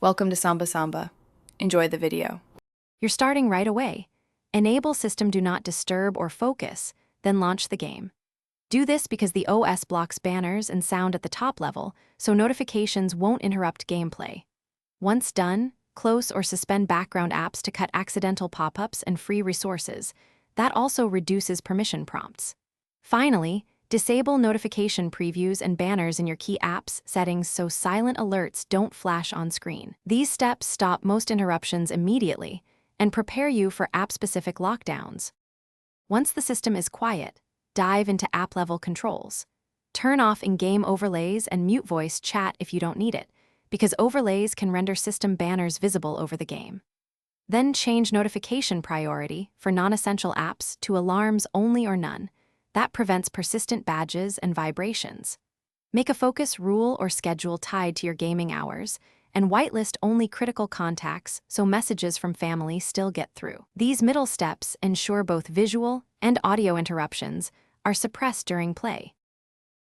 Welcome to Samba Samba. Enjoy the video. You're starting right away. Enable System Do Not Disturb or Focus, then launch the game. Do this because the OS blocks banners and sound at the top level, so notifications won't interrupt gameplay. Once done, close or suspend background apps to cut accidental pop-ups and free resources. That also reduces permission prompts. Finally, disable notification previews and banners in your key apps settings so silent alerts don't flash on screen. These steps stop most interruptions immediately and prepare you for app-specific lockdowns. Once the system is quiet, dive into app-level controls. Turn off in-game overlays and mute voice chat if you don't need it, because overlays can render system banners visible over the game. Then change notification priority for non-essential apps to alarms only or none. That prevents persistent badges and vibrations. Make a focus rule or schedule tied to your gaming hours, and whitelist only critical contacts so messages from family still get through. These middle steps ensure both visual and audio interruptions are suppressed during play.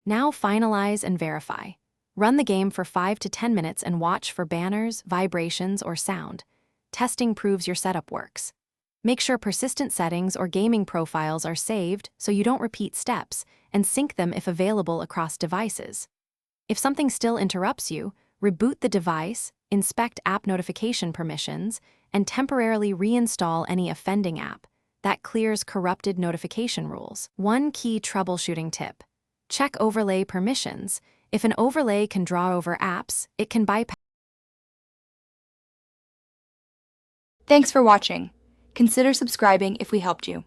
Now finalize and verify. Run the game for 5 to 10 minutes and watch for banners, vibrations, or sound. Testing proves your setup works. Make sure persistent settings or gaming profiles are saved so you don't repeat steps, and sync them if available across devices. If something still interrupts you, reboot the device, inspect app notification permissions, and temporarily reinstall any offending app. That clears corrupted notification rules. One key troubleshooting tip: check overlay permissions. If an overlay can draw over apps, it can bypass. Thanks for watching. Consider subscribing if we helped you.